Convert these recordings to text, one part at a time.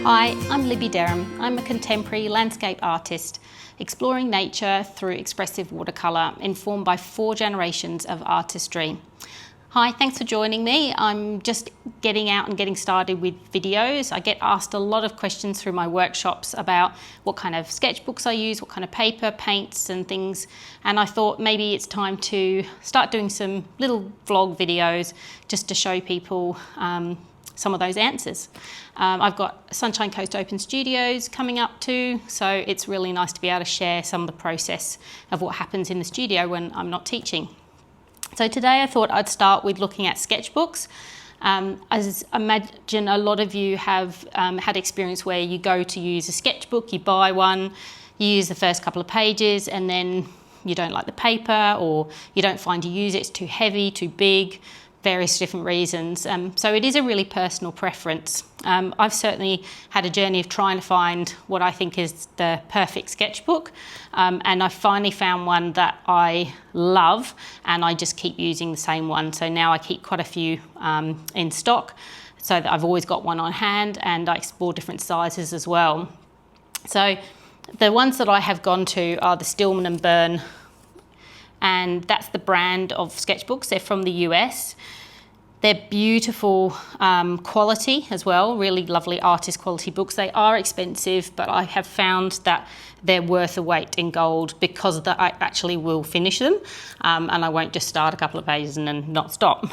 Hi, I'm Libby Derham. I'm a contemporary landscape artist exploring nature through expressive watercolour, informed by 4 generations of artistry. Hi, thanks for joining me. I'm just getting out and getting started with videos. I get asked a lot of questions through my workshops about what kind of sketchbooks I use, what kind of paper, paints and things, and I thought maybe it's time to start doing some little vlog videos just to show people some of those answers. I've got Sunshine Coast Open Studios coming up too, so it's really nice to be able to share some of the process of what happens in the studio when I'm not teaching. So today I thought I'd start with looking at sketchbooks. As I imagine a lot of you have had experience where you go to use a sketchbook, you buy one, you use the first couple of pages and then you don't like the paper, or you don't find you use it, it's too heavy, too big, various different reasons. So it is a really personal preference. I've certainly had a journey of trying to find what I think is the perfect sketchbook, and I finally found one that I love, and I just keep using the same one. So now I keep quite a few in stock, so that I've always got one on hand, and I explore different sizes as well. So the ones that I have gone to are the Stillman and Birn, and that's the brand of sketchbooks. They're from the US. They're beautiful quality as well, really lovely artist quality books. They are expensive, but I have found that they're worth the weight in gold because I actually will finish them, and I won't just start a couple of pages and then not stop.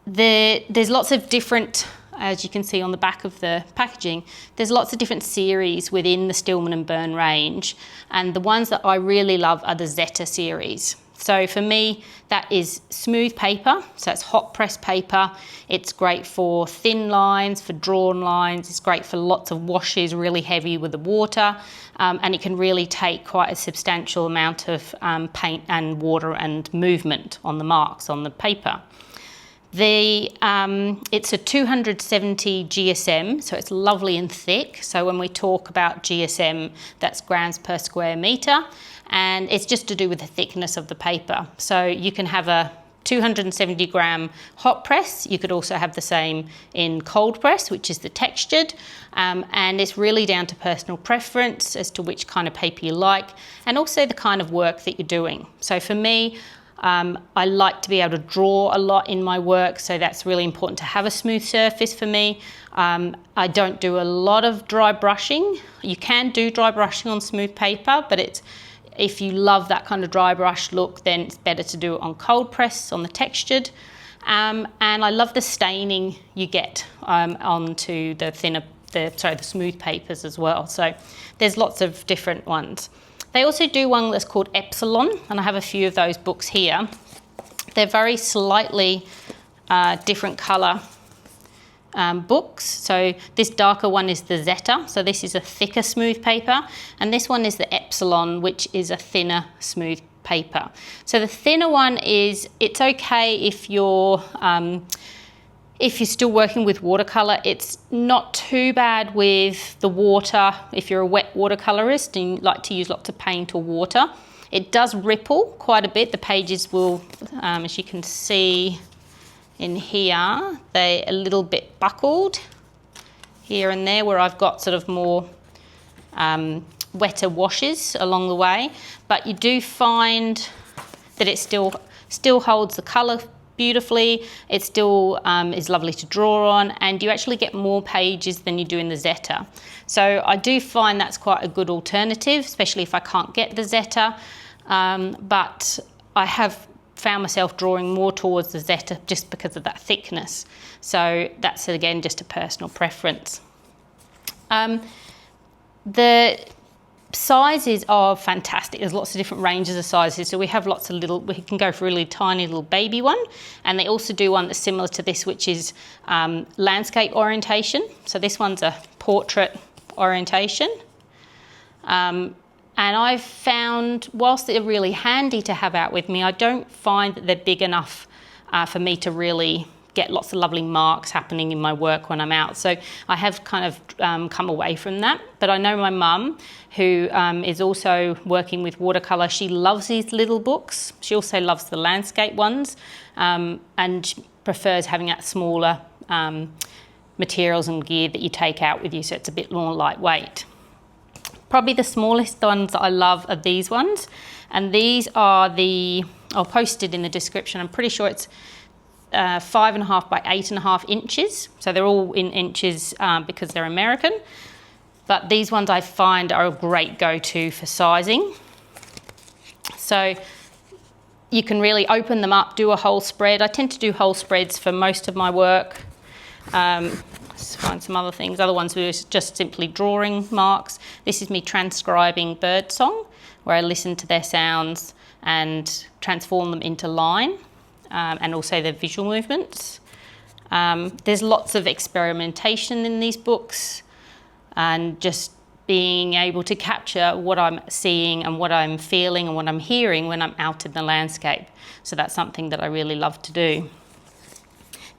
There's lots of different, as you can see on the back of the packaging, there's lots of different series within the Stillman and Birn range, and the ones that I really love are the Zeta series. So for me, that is smooth paper, so it's hot press paper. It's great for thin lines, for drawn lines. It's great for lots of washes, really heavy with the water, and it can really take quite a substantial amount of paint and water and movement on the marks on the paper. It's a 270 GSM, so it's lovely and thick. So when we talk about GSM, that's grams per square metre, and it's just to do with the thickness of the paper. So you can have a 270 gram hot press. You could also have the same in cold press, which is the textured, and it's really down to personal preference as to which kind of paper you like, and also the kind of work that you're doing. So for me, I like to be able to draw a lot in my work, so that's really important to have a smooth surface for me. I don't do a lot of dry brushing. You can do dry brushing on smooth paper, but if you love that kind of dry brush look, then it's better to do it on cold press, on the textured. And I love the staining you get onto the smooth papers as well. So there's lots of different ones. They also do one that's called Epsilon, and I have a few of those books here. They're very slightly different colour books. So this darker one is the Zeta, so this is a thicker smooth paper, and this one is the Epsilon, which is a thinner smooth paper. So the thinner one it's okay if you're still working with watercolour. It's not too bad with the water if you're a wet watercolourist and you like to use lots of paint or water. It does ripple quite a bit. The pages will, as you can see in here, they're a little bit buckled here and there where I've got sort of more wetter washes along the way. But you do find that it still holds the colour beautifully. It still is lovely to draw on, and you actually get more pages than you do in the Zeta. So I do find that's quite a good alternative, especially if I can't get the Zeta. But I have found myself drawing more towards the Zeta just because of that thickness. So that's again just a personal preference. The sizes are fantastic. There's lots of different ranges of sizes. So we have lots of we can go for a really tiny little baby one. And they also do one that's similar to this, which is landscape orientation. So this one's a portrait orientation. And I've found, whilst they're really handy to have out with me, I don't find that they're big enough for me to really get lots of lovely marks happening in my work when I'm out. So I have kind of come away from that. But I know my mum, who is also working with watercolour, she loves these little books. She also loves the landscape ones, and prefers having that smaller materials and gear that you take out with you, so it's a bit more lightweight. Probably the smallest ones that I love are these ones, and these are I'll post it in the description. I'm pretty sure it's 5.5 by 8.5 inches, so they're all in inches because they're American, but these ones I find are a great go-to for sizing. So you can really open them up, do a whole spread. I tend to do whole spreads for most of my work. Let's find some other things. Other ones were just simply drawing marks. This is me transcribing bird song, where I listen to their sounds and transform them into line, and also their visual movements. There's lots of experimentation in these books, and just being able to capture what I'm seeing and what I'm feeling and what I'm hearing when I'm out in the landscape. So that's something that I really love to do.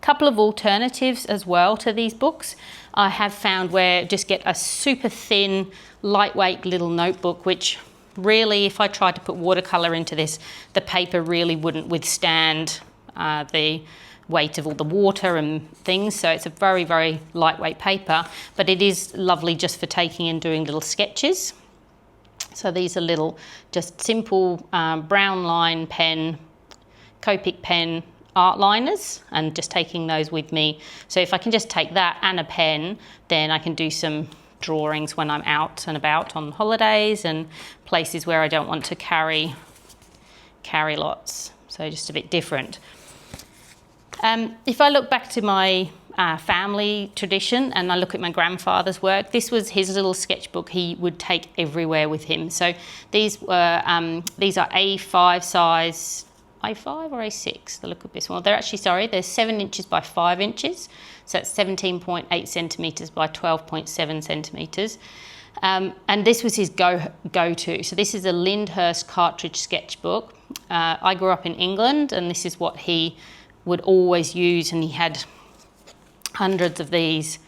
Couple of alternatives as well to these books. I have found where just get a super thin, lightweight little notebook, which really, if I tried to put watercolour into this, the paper really wouldn't withstand the weight of all the water and things. So it's a very, very lightweight paper, but it is lovely just for taking and doing little sketches. So these are little, just simple brown line pen, Copic pen, art liners, and just taking those with me. So if I can just take that and a pen, then I can do some drawings when I'm out and about on holidays and places where I don't want to carry lots. So just a bit different. If I look back to my family tradition and I look at my grandfather's work, this was his little sketchbook he would take everywhere with him. So these are A5 size, A5 or A6, the look of this one. They're actually, sorry, they're 7 inches by 5 inches. So it's 17.8 centimetres by 12.7 centimetres. And this was his go-to. So this is a Lyndhurst cartridge sketchbook. I grew up in England, and this is what he would always use, and he had hundreds of these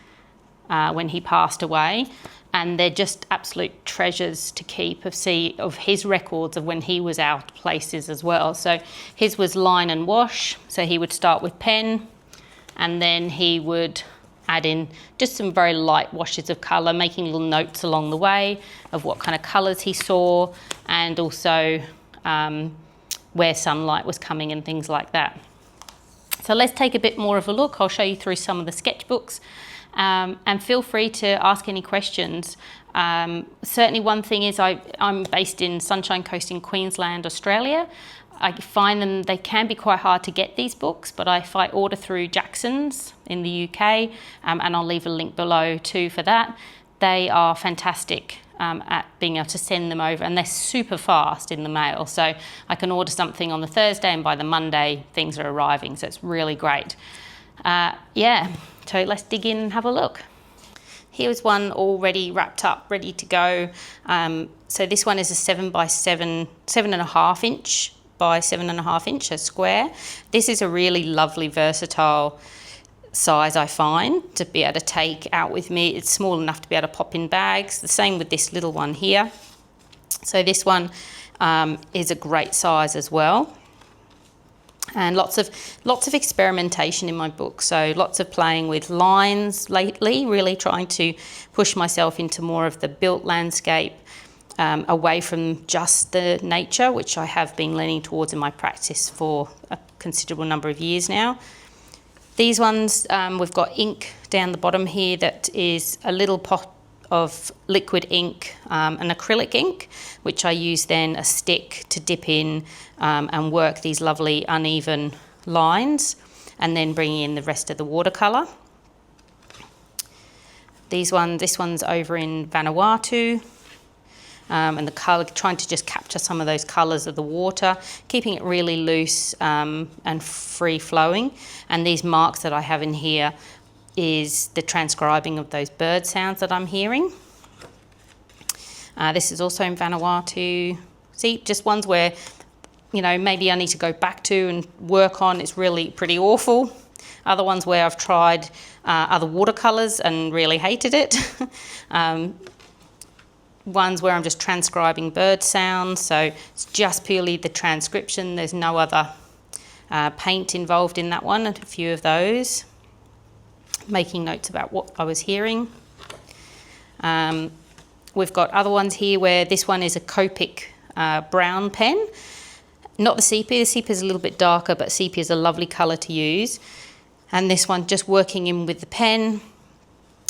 when he passed away. And they're just absolute treasures to keep of his records of when he was out places as well. So his was line and wash. So he would start with pen, and then he would add in just some very light washes of colour, making little notes along the way of what kind of colours he saw, and also where sunlight was coming and things like that. So let's take a bit more of a look. I'll show you through some of the sketchbooks. And feel free to ask any questions. Certainly one thing is I'm based in Sunshine Coast in Queensland, Australia. I find they can be quite hard to get, these books, but if I order through Jackson's in the UK, and I'll leave a link below too for that, they are fantastic at being able to send them over, and they're super fast in the mail. So I can order something on the Thursday and by the Monday things are arriving, so it's really great. Yeah. So let's dig in and have a look. Here's one already wrapped up, ready to go. So this one is a 7.5 inch by 7.5 inch, a square. This is a really lovely, versatile size, I find, to be able to take out with me. It's small enough to be able to pop in bags. The same with this little one here. So this one is a great size as well. And lots of experimentation in my book. So lots of playing with lines lately, really trying to push myself into more of the built landscape, away from just the nature, which I have been leaning towards in my practice for a considerable number of years now. These ones, we've got ink down the bottom here that is a little pot of liquid ink, an acrylic ink, which I use then a stick to dip in and work these lovely uneven lines, and then bringing in the rest of the watercolour. This one's over in Vanuatu, and the colour, trying to just capture some of those colours of the water, keeping it really loose and free flowing. And these marks that I have in here is the transcribing of those bird sounds that I'm hearing. This is also in Vanuatu. See, just ones where, you know, maybe I need to go back to and work on. It's really pretty awful. Other ones where I've tried other watercolours and really hated it. Ones where I'm just transcribing bird sounds, so it's just purely the transcription. There's no other paint involved in that one, and a few of those. making notes about what I was hearing. We've got other ones here where this one is a Copic brown pen. Not the sepia. The sepia is a little bit darker, but sepia is a lovely colour to use. And this one just working in with the pen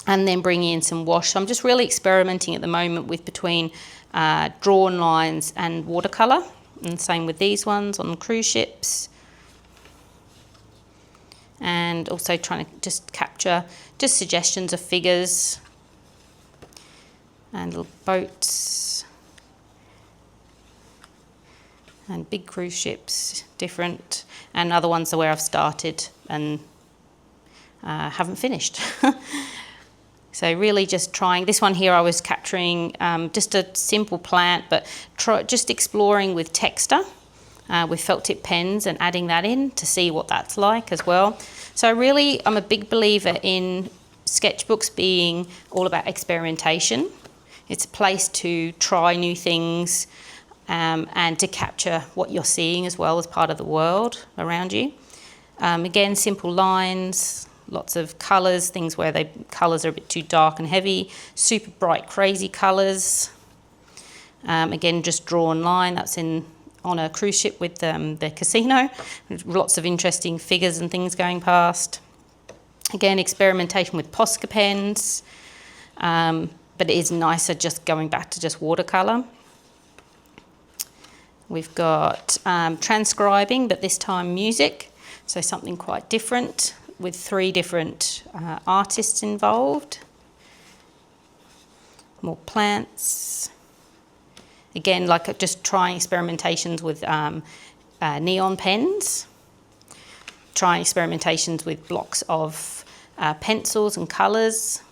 and then bringing in some wash. So I'm just really experimenting at the moment with between drawn lines and watercolour. And same with these ones on cruise ships. And also trying to just capture just suggestions of figures and little boats and big cruise ships, different, and other ones are where I've started and haven't finished. So really just trying, this one here I was capturing just a simple plant, but just exploring with texture with felt tip pens and adding that in to see what that's like as well. So really I'm a big believer in sketchbooks being all about experimentation. It's a place to try new things and to capture what you're seeing as well as part of the world around you. Again, simple lines, lots of colours, things where the colours are a bit too dark and heavy, super bright, crazy colours. Again, just drawn line, that's on a cruise ship with the casino. Lots of interesting figures and things going past. Again, experimentation with Posca pens, but it is nicer just going back to just watercolour. We've got transcribing, but this time music, so something quite different with 3 different artists involved. More plants. Again, like just trying experimentations with neon pens. Trying experimentations with blocks of pencils and colours.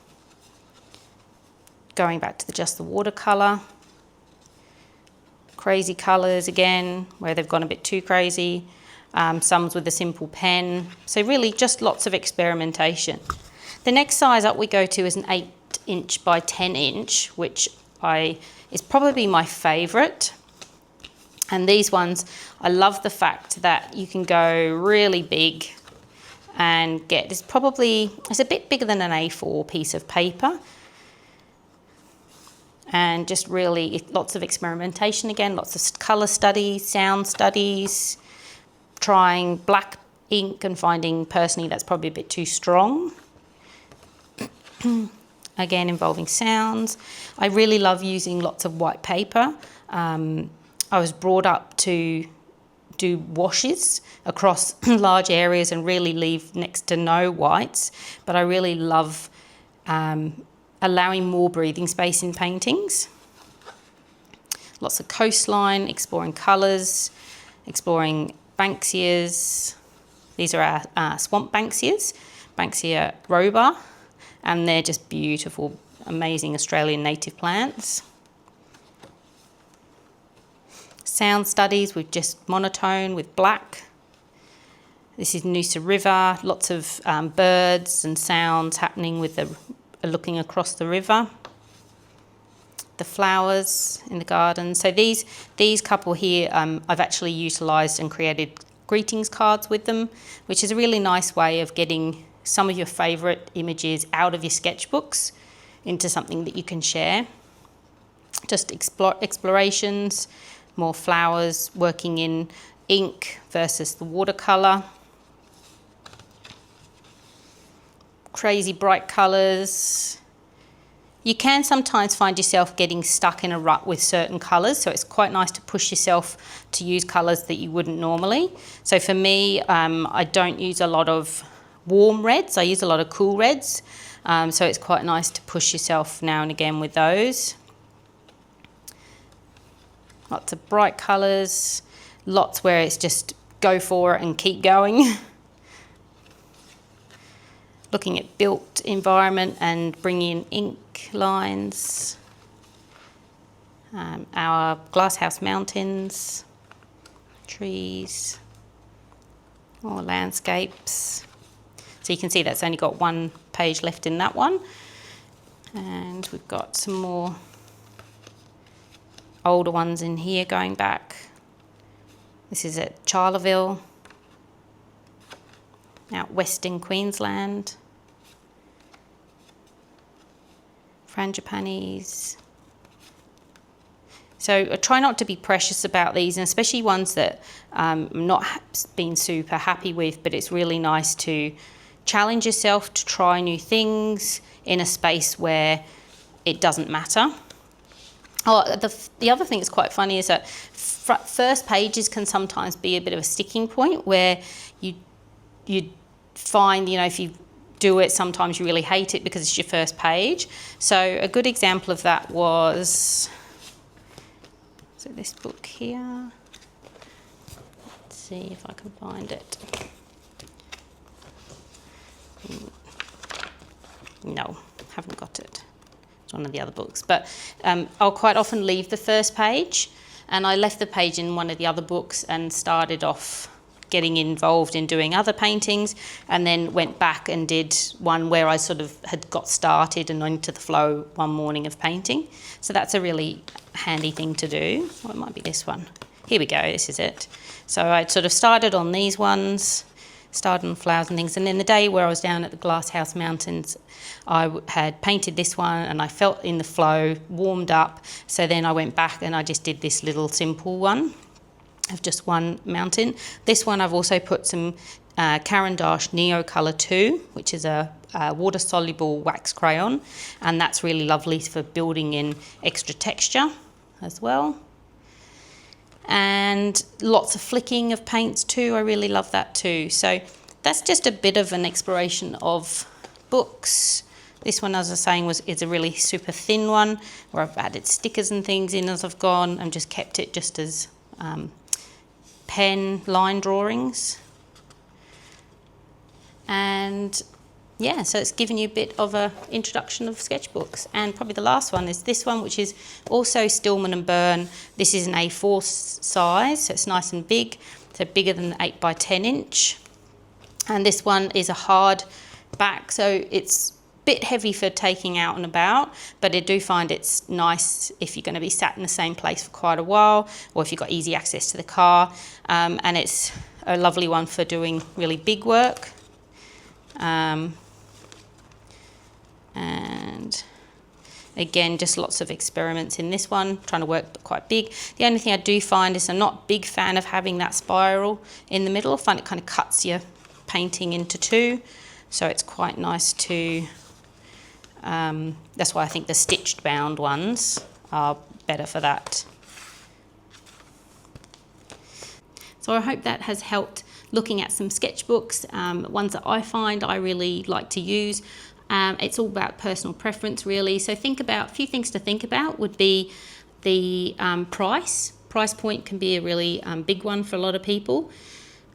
Going back to just the watercolour. Crazy colours again, where they've gone a bit too crazy. Some's with a simple pen. So really just lots of experimentation. The next size up we go to is an 8" by 10", which is probably my favourite. And these ones, I love the fact that you can go really big and get, it's a bit bigger than an A4 piece of paper. And just really lots of experimentation again, lots of colour studies, sound studies, trying black ink and finding personally that's probably a bit too strong. Again, involving sounds. I really love using lots of white paper. I was brought up to do washes across large areas and really leave next to no whites, but I really love allowing more breathing space in paintings. Lots of coastline, exploring colours, exploring Banksias. These are our swamp Banksias, Banksia roba, and they're just beautiful, amazing Australian native plants. Sound studies with just monotone with black. This is Noosa River, lots of birds and sounds happening with looking across the river. The flowers in the garden. So these couple here, I've actually utilised and created greetings cards with them, which is a really nice way of getting some of your favourite images out of your sketchbooks into something that you can share. Just explorations, more flowers, working in ink versus the watercolour. Crazy bright colours. You can sometimes find yourself getting stuck in a rut with certain colours, so it's quite nice to push yourself to use colours that you wouldn't normally. So for me, I don't use a lot of warm reds, I use a lot of cool reds, so it's quite nice to push yourself now and again with those. Lots of bright colours, lots where it's just go for it and keep going. Looking at built environment and bringing in ink lines. Our glasshouse mountains, trees, more landscapes. So you can see that's only got 1 page left in that one. And we've got some more older ones in here going back. This is at Charleville, out west in Queensland. frangipanis. So I try not to be precious about these, and especially ones that I'm not been super happy with, but it's really nice to challenge yourself to try new things in a space where it doesn't matter. Oh, the other thing that's quite funny is that first pages can sometimes be a bit of a sticking point where you find, you know, if you do it, sometimes you really hate it because it's your first page. So a good example of that was, so this book here. Let's see if I can find it. No, haven't got it. It's one of the other books. But I'll quite often leave the first page, and I left the page in one of the other books and started off getting involved in doing other paintings, and then went back and did one where I sort of had got started and into the flow one morning of painting. So that's a really handy thing to do. Well, it might be this one. Here we go, this is it. So I sort of started on these ones, started on flowers and things, and then the day where I was down at the Glasshouse Mountains, I had painted this one and I felt in the flow, warmed up, so then I went back and I just did this little simple one of just one mountain. This one I've also put some Caran d'Ache Neo Colour 2, which is a water-soluble wax crayon, and that's really lovely for building in extra texture as well. And lots of flicking of paints too, I really love that too. So that's just a bit of an exploration of books. This one, as I was saying, is a really super thin one where I've added stickers and things in as I've gone and just kept it just as pen line drawings. And yeah, so it's given you a bit of an introduction of sketchbooks. And probably the last one is this one, which is also Stillman and Birn. This is an A4 size, so it's nice and big, so bigger than 8 by 10 inch. And this one is a hard back, so it's a bit heavy for taking out and about, but I do find it's nice if you're going to be sat in the same place for quite a while, or if you've got easy access to the car. And it's a lovely one for doing really big work. And again, just lots of experiments in this one, trying to work quite big. The only thing I do find is I'm not a big fan of having that spiral in the middle. I find it kind of cuts your painting into two, so it's quite nice to, that's why I think the stitched bound ones are better for that. So I hope that has helped looking at some sketchbooks, ones that I find I really like to use. It's all about personal preference really. So think about, a few things to think about would be the price. Price point can be a really big one for a lot of people.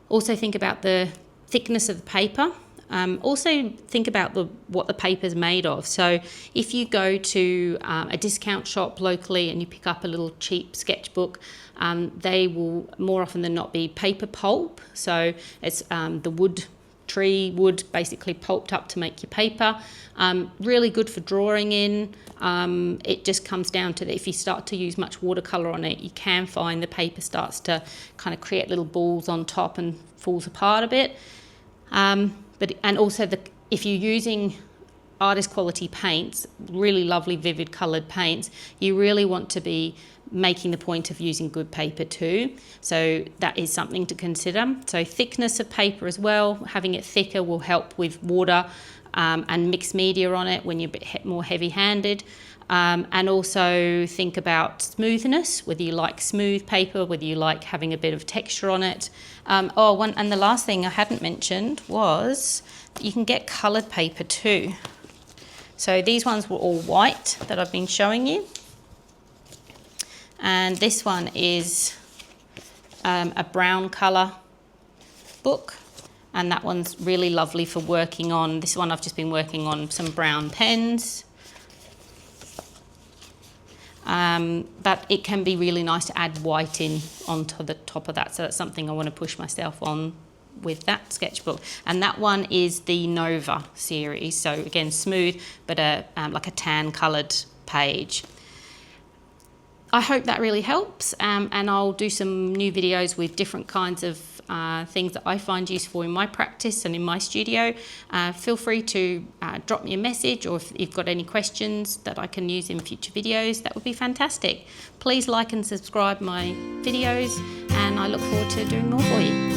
Also think about the thickness of the paper. Also think about what the paper's made of. So if you go to a discount shop locally and you pick up a little cheap sketchbook, they will more often than not be paper pulp. So it's the tree wood basically pulped up to make your paper. Really good for drawing in. It just comes down to that if you start to use much watercolour on it, you can find the paper starts to kind of create little balls on top and falls apart a bit. And also if you're using artist quality paints, really lovely vivid coloured paints, you really want to be making the point of using good paper too. So that is something to consider. So thickness of paper as well, having it thicker will help with water and mixed media on it when you're a bit more heavy-handed. And also think about smoothness, whether you like smooth paper, whether you like having a bit of texture on it. And the last thing I hadn't mentioned was you can get coloured paper too. So these ones were all white that I've been showing you. And this one is a brown colour book. And that one's really lovely for working on. This one I've just been working on some brown pens. But it can be really nice to add white in onto the top of that. So that's something I want to push myself on with that sketchbook. And that one is the Nova series. So again, smooth, but like a tan coloured page. I hope that really helps. And I'll do some new videos with different kinds of things that I find useful in my practice and in my studio, feel free to drop me a message, or if you've got any questions that I can use in future videos, that would be fantastic. Please like and subscribe my videos, and I look forward to doing more for you.